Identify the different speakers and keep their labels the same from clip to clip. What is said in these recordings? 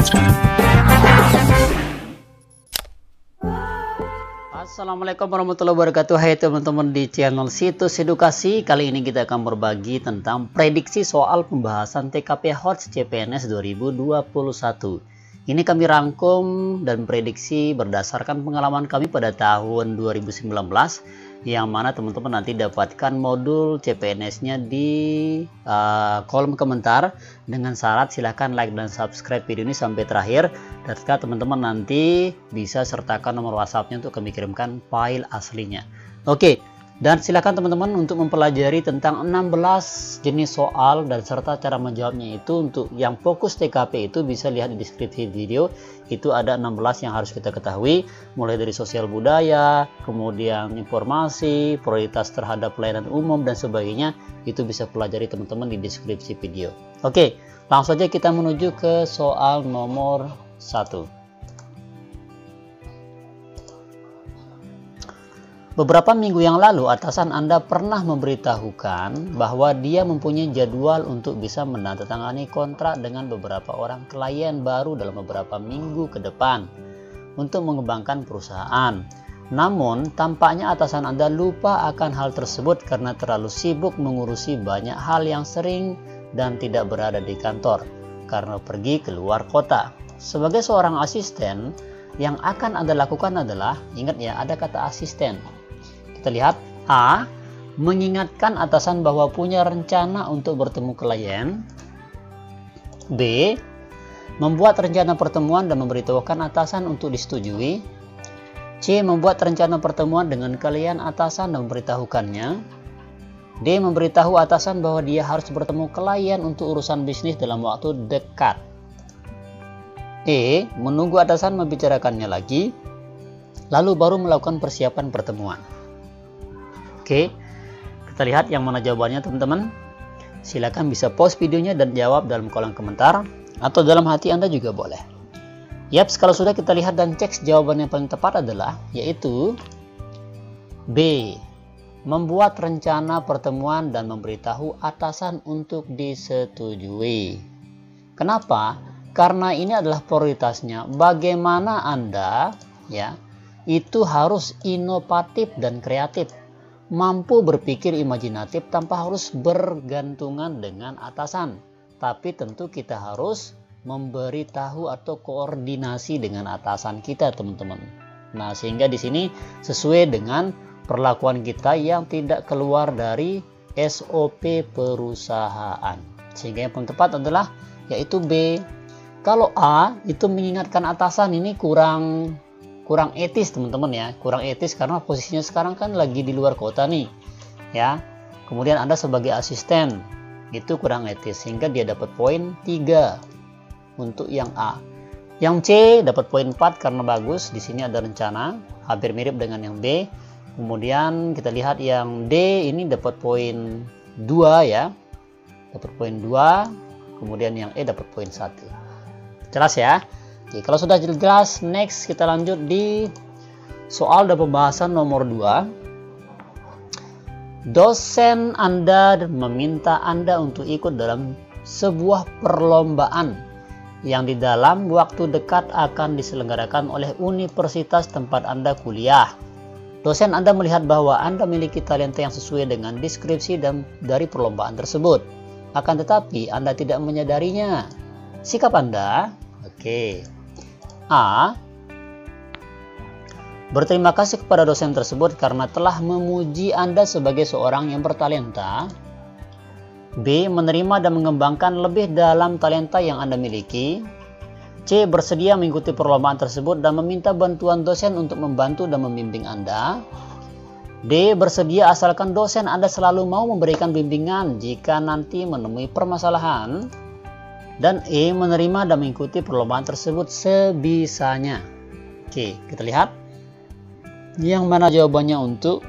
Speaker 1: sekarang.
Speaker 2: Assalamualaikum warahmatullahi wabarakatuh. Hai teman-teman di channel Situs Edukasi. Kali ini kita akan berbagi tentang prediksi soal pembahasan TKP HOTS CPNS 2021. Ini kami rangkum dan prediksi berdasarkan pengalaman kami pada tahun 2019, yang mana teman-teman nanti dapatkan modul CPNS-nya di kolom komentar. Dengan syarat silahkan like dan subscribe video ini sampai terakhir, dan teman-teman nanti bisa sertakan nomor WhatsApp-nya untuk kami kirimkan file aslinya. Oke, dan silakan teman-teman untuk mempelajari tentang 16 jenis soal dan serta cara menjawabnya. Itu untuk yang fokus TKP itu bisa lihat di deskripsi video. Itu ada 16 yang harus kita ketahui, mulai dari sosial budaya, kemudian informasi, prioritas terhadap pelayanan umum dan sebagainya. Itu bisa pelajari teman-teman di deskripsi video. Oke, langsung saja kita menuju ke soal nomor 1. Beberapa minggu yang lalu, atasan Anda pernah memberitahukan bahwa dia mempunyai jadwal untuk bisa menandatangani kontrak dengan beberapa orang klien baru dalam beberapa minggu ke depan untuk mengembangkan perusahaan. Namun, tampaknya atasan Anda lupa akan hal tersebut karena terlalu sibuk mengurusi banyak hal yang sering dan tidak berada di kantor karena pergi keluar kota. Sebagai seorang asisten, yang akan Anda lakukan adalah, ingat ya, ada kata asisten. Kita lihat, A. Mengingatkan atasan bahwa punya rencana untuk bertemu klien. B. Membuat rencana pertemuan dan memberitahukan atasan untuk disetujui. C. Membuat rencana pertemuan dengan klien atasan dan memberitahukannya. D. Memberitahu atasan bahwa dia harus bertemu klien untuk urusan bisnis dalam waktu dekat. E. Menunggu atasan membicarakannya lagi, lalu baru melakukan persiapan pertemuan. Oke, kita lihat yang mana jawabannya teman-teman. Silakan bisa pause videonya dan jawab dalam kolom komentar, atau dalam hati Anda juga boleh. Yaps, kalau sudah kita lihat dan cek, jawaban yang paling tepat adalah yaitu B. Membuat rencana pertemuan dan memberitahu atasan untuk disetujui. Kenapa? Karena ini adalah prioritasnya. Bagaimana Anda itu harus inovatif dan kreatif, mampu berpikir imajinatif tanpa harus bergantungan dengan atasan. Tapi tentu kita harus memberitahu atau koordinasi dengan atasan kita, teman-teman. Nah, sehingga di sini sesuai dengan perlakuan kita yang tidak keluar dari SOP perusahaan. Sehingga yang paling tepat adalah yaitu B. Kalau A itu mengingatkan atasan, ini kurang etis teman-teman ya, kurang etis karena posisinya sekarang kan lagi di luar kota nih ya. Kemudian Anda sebagai asisten, itu kurang etis, sehingga dia dapat poin 3 untuk yang A. Yang C dapat poin 4 karena bagus, di sini ada rencana, hampir mirip dengan yang B. Kemudian kita lihat yang D ini dapat poin 2 ya, dapat poin 2. Kemudian yang E dapat poin 1. Jelas ya? Oke, kalau sudah jelas, next kita lanjut di soal dan pembahasan nomor 2. Dosen Anda meminta Anda untuk ikut dalam sebuah perlombaan yang di dalam waktu dekat akan diselenggarakan oleh universitas tempat Anda kuliah. Dosen Anda melihat bahwa Anda memiliki talenta yang sesuai dengan deskripsi dan dari perlombaan tersebut. Akan tetapi Anda tidak menyadarinya. Sikap Anda, oke. A. Berterima kasih kepada dosen tersebut karena telah memuji Anda sebagai seorang yang bertalenta. B. Menerima dan mengembangkan lebih dalam talenta yang Anda miliki. C. Bersedia mengikuti perlombaan tersebut dan meminta bantuan dosen untuk membantu dan membimbing Anda. D. Bersedia asalkan dosen Anda selalu mau memberikan bimbingan jika nanti menemui permasalahan. Dan E. Menerima dan mengikuti perlombaan tersebut sebisanya. Oke, kita lihat yang mana jawabannya untuk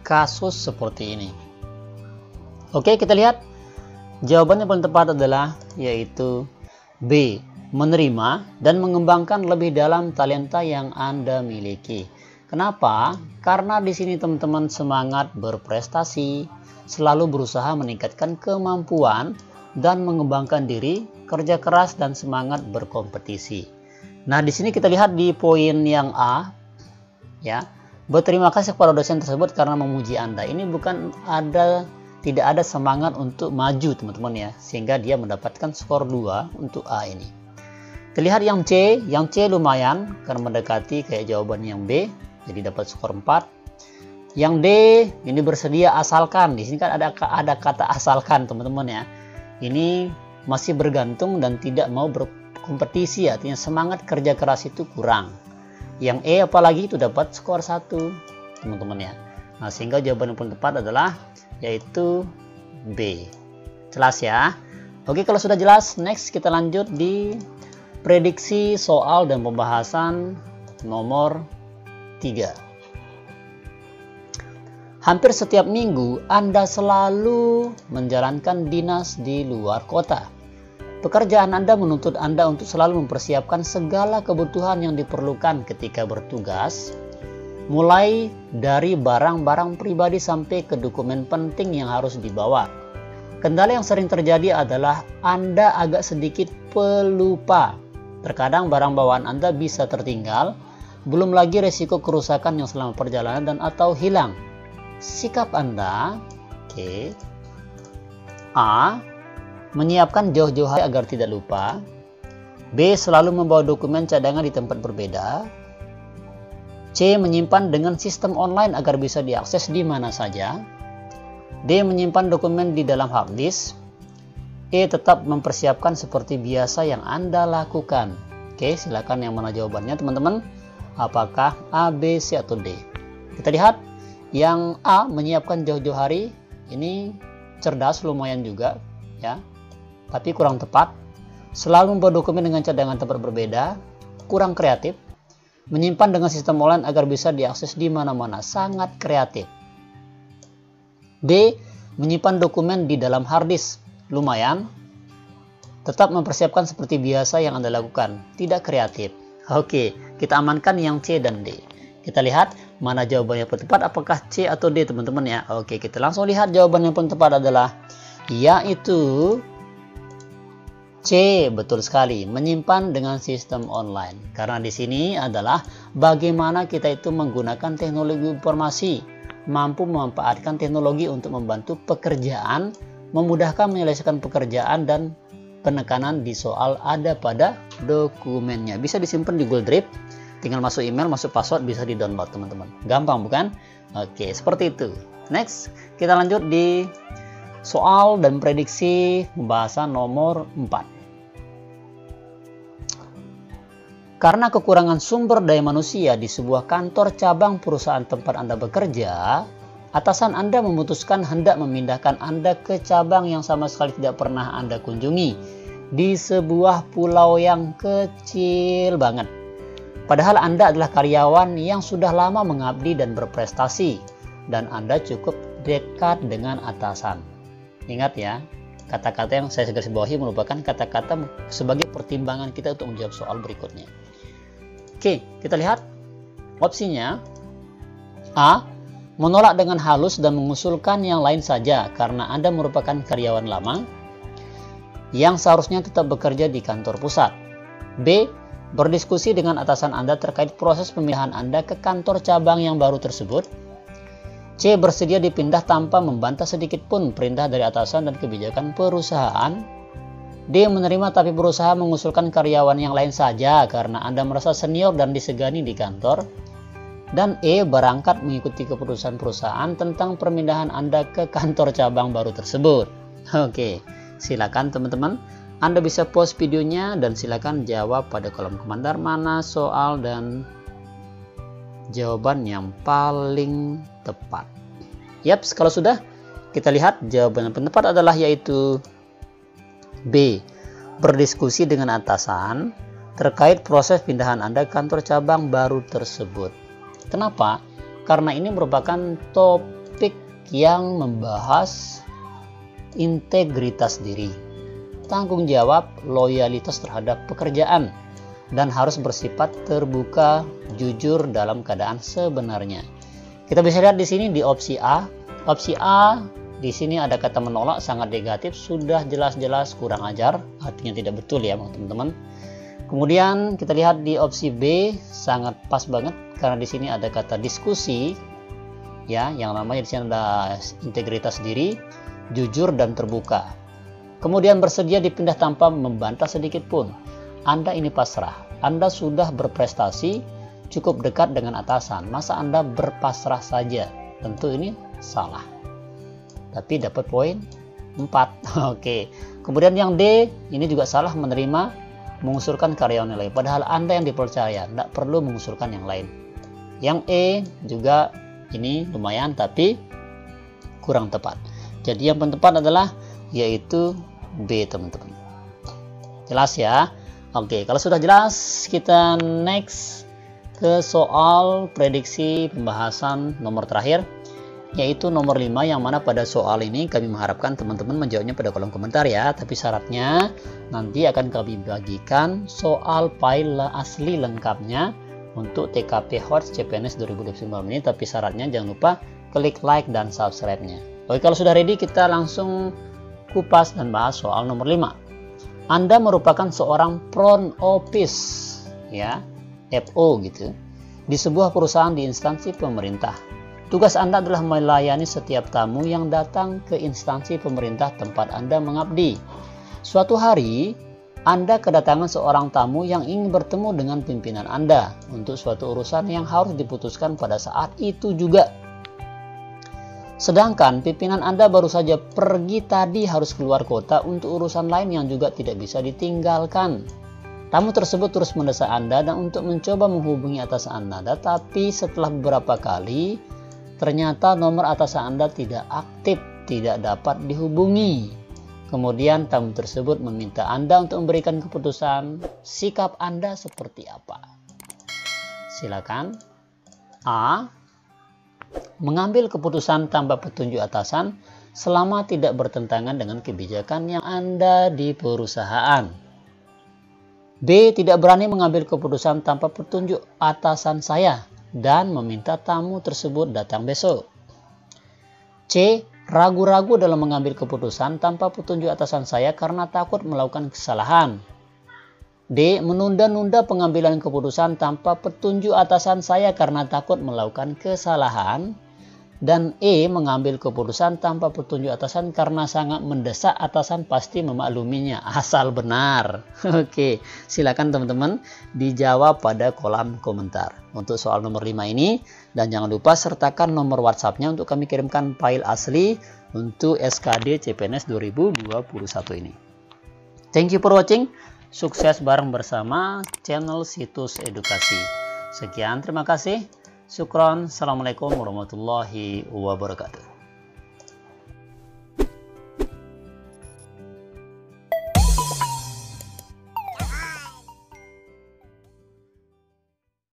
Speaker 2: kasus seperti ini. Oke, kita lihat jawabannya paling tepat adalah yaitu B. Menerima dan mengembangkan lebih dalam talenta yang Anda miliki. Kenapa? Karena di sini teman-teman semangat berprestasi, selalu berusaha meningkatkan kemampuan dan mengembangkan diri, kerja keras dan semangat berkompetisi. Nah, di sini kita lihat di poin yang A, ya, berterima kasih kepada dosen tersebut karena memuji Anda. Ini tidak ada semangat untuk maju teman-teman ya, sehingga dia mendapatkan skor 2 untuk A ini. Terlihat yang C lumayan karena mendekati kayak jawaban yang B, jadi dapat skor 4. Yang D ini bersedia asalkan. Di sini kan ada kata asalkan teman-teman ya. Ini masih bergantung dan tidak mau berkompetisi, artinya semangat kerja keras itu kurang. Yang E apalagi itu dapat skor 1 teman-teman ya. Nah, sehingga jawaban yang paling tepat adalah yaitu B. Jelas ya? Oke, kalau sudah jelas, next kita lanjut di prediksi soal dan pembahasan nomor 3. Hampir setiap minggu Anda selalu menjalankan dinas di luar kota. Pekerjaan Anda menuntut Anda untuk selalu mempersiapkan segala kebutuhan yang diperlukan ketika bertugas, mulai dari barang-barang pribadi sampai ke dokumen penting yang harus dibawa. Kendala yang sering terjadi adalah Anda agak sedikit pelupa. Terkadang barang bawaan Anda bisa tertinggal, belum lagi resiko kerusakan yang selama perjalanan dan atau hilang. Sikap Anda, A, menyiapkan jauh-jauh hari agar tidak lupa. B, selalu membawa dokumen cadangan di tempat berbeda. C, menyimpan dengan sistem online agar bisa diakses di mana saja. D, menyimpan dokumen di dalam hard disk. E, tetap mempersiapkan seperti biasa yang Anda lakukan. Oke, silakan yang mana jawabannya teman-teman. Apakah A, B, C, atau D? Kita lihat. Yang A, menyiapkan jauh-jauh hari, ini cerdas lumayan juga ya, tapi kurang tepat. Selalu membawa dokumen dengan cadangan tempat berbeda, kurang kreatif. Menyimpan dengan sistem online agar bisa diakses di mana-mana, sangat kreatif. D, menyimpan dokumen di dalam hard disk, lumayan. Tetap mempersiapkan seperti biasa yang Anda lakukan, tidak kreatif. Oke, kita amankan yang C dan D. Kita lihat mana jawaban yang paling tepat, apakah C atau D teman-teman ya. Oke, kita langsung lihat jawaban yang paling tepat adalah yaitu C, betul sekali, menyimpan dengan sistem online. Karena di sini adalah bagaimana kita itu menggunakan teknologi informasi, mampu memanfaatkan teknologi untuk membantu pekerjaan, memudahkan menyelesaikan pekerjaan dan penekanan di soal ada pada dokumennya. Bisa disimpan di Google Drive. Tinggal masuk email, masuk password, bisa di-download teman-teman. Gampang bukan? Oke, seperti itu. Next, kita lanjut di soal dan prediksi pembahasan nomor 4. Karena kekurangan sumber daya manusia di sebuah kantor cabang perusahaan tempat Anda bekerja, atasan Anda memutuskan hendak memindahkan Anda ke cabang yang sama sekali tidak pernah Anda kunjungi di sebuah pulau yang kecil banget. Padahal Anda adalah karyawan yang sudah lama mengabdi dan berprestasi, dan Anda cukup dekat dengan atasan. Ingat ya, kata-kata yang saya garis bawahi merupakan kata-kata sebagai pertimbangan kita untuk menjawab soal berikutnya. Oke, kita lihat opsinya. A, menolak dengan halus dan mengusulkan yang lain saja karena Anda merupakan karyawan lama yang seharusnya tetap bekerja di kantor pusat. B, berdiskusi dengan atasan Anda terkait proses pemindahan Anda ke kantor cabang yang baru tersebut. C, bersedia dipindah tanpa membantah sedikit pun perintah dari atasan dan kebijakan perusahaan. D, menerima tapi berusaha mengusulkan karyawan yang lain saja karena Anda merasa senior dan disegani di kantor. Dan E, berangkat mengikuti keputusan perusahaan tentang perpindahan Anda ke kantor cabang baru tersebut. Oke, silakan teman-teman. Anda bisa pause videonya dan silakan jawab pada kolom komentar mana soal dan jawaban yang paling tepat. Yaps, kalau sudah, kita lihat jawaban yang tepat adalah yaitu B, berdiskusi dengan atasan terkait proses pindahan Anda ke kantor cabang baru tersebut. Kenapa? Karena ini merupakan topik yang membahas integritas diri, tanggung jawab, loyalitas terhadap pekerjaan, dan harus bersifat terbuka, jujur dalam keadaan sebenarnya. Kita bisa lihat di sini di opsi A. Opsi A di sini ada kata menolak, sangat negatif, sudah jelas-jelas kurang ajar, artinya tidak betul ya teman-teman. Kemudian kita lihat di opsi B, sangat pas banget karena di sini ada kata diskusi, ya, yang namanya di sini ada integritas diri, jujur dan terbuka. Kemudian bersedia dipindah tanpa membantah sedikit pun. Anda ini pasrah, Anda sudah berprestasi, cukup dekat dengan atasan, masa Anda berpasrah saja? Tentu ini salah. Tapi dapat poin 4. Oke. Kemudian yang D, ini juga salah, menerima, mengusulkan karyawan yang lain. Padahal Anda yang dipercaya, tidak perlu mengusulkan yang lain. Yang E juga ini lumayan, tapi kurang tepat. Jadi yang tepat adalah yaitu B, teman-teman. Jelas ya? Oke, kalau sudah jelas, kita next ke soal prediksi pembahasan nomor terakhir, yaitu nomor 5, yang mana pada soal ini kami mengharapkan teman-teman menjawabnya pada kolom komentar ya. Tapi syaratnya nanti akan kami bagikan soal file asli lengkapnya untuk TKP HOTS CPNS 2019 ini. Tapi syaratnya jangan lupa klik like dan subscribe-nya. Oke, kalau sudah ready, kita langsung kupas dan bahas soal nomor 5. Anda merupakan seorang front office, ya, FO gitu, di sebuah perusahaan di instansi pemerintah. Tugas Anda adalah melayani setiap tamu yang datang ke instansi pemerintah tempat Anda mengabdi. Suatu hari, Anda kedatangan seorang tamu yang ingin bertemu dengan pimpinan Anda untuk suatu urusan yang harus diputuskan pada saat itu juga. Sedangkan pimpinan Anda baru saja pergi tadi, harus keluar kota untuk urusan lain yang juga tidak bisa ditinggalkan. Tamu tersebut terus mendesak Anda dan untuk mencoba menghubungi atasan Anda, tapi setelah beberapa kali ternyata nomor atasan Anda tidak aktif, tidak dapat dihubungi. Kemudian tamu tersebut meminta Anda untuk memberikan keputusan. Sikap Anda seperti apa? Silakan. A. Mengambil keputusan tanpa petunjuk atasan selama tidak bertentangan dengan kebijakan yang Anda di perusahaan. B. Tidak berani mengambil keputusan tanpa petunjuk atasan saya dan meminta tamu tersebut datang besok. C. Ragu-ragu dalam mengambil keputusan tanpa petunjuk atasan saya karena takut melakukan kesalahan. D. Menunda-nunda pengambilan keputusan tanpa petunjuk atasan saya karena takut melakukan kesalahan. Dan E. Mengambil keputusan tanpa petunjuk atasan karena sangat mendesak atasan pasti memakluminya, asal benar. Oke, silakan teman-teman dijawab pada kolom komentar untuk soal nomor 5 ini. Dan jangan lupa sertakan nomor WhatsApp-nya untuk kami kirimkan file asli untuk SKD CPNS 2021 ini. Thank you for watching. Sukses bareng bersama channel Situs Edukasi. Sekian, terima kasih. Syukron. Assalamualaikum warahmatullahi wabarakatuh.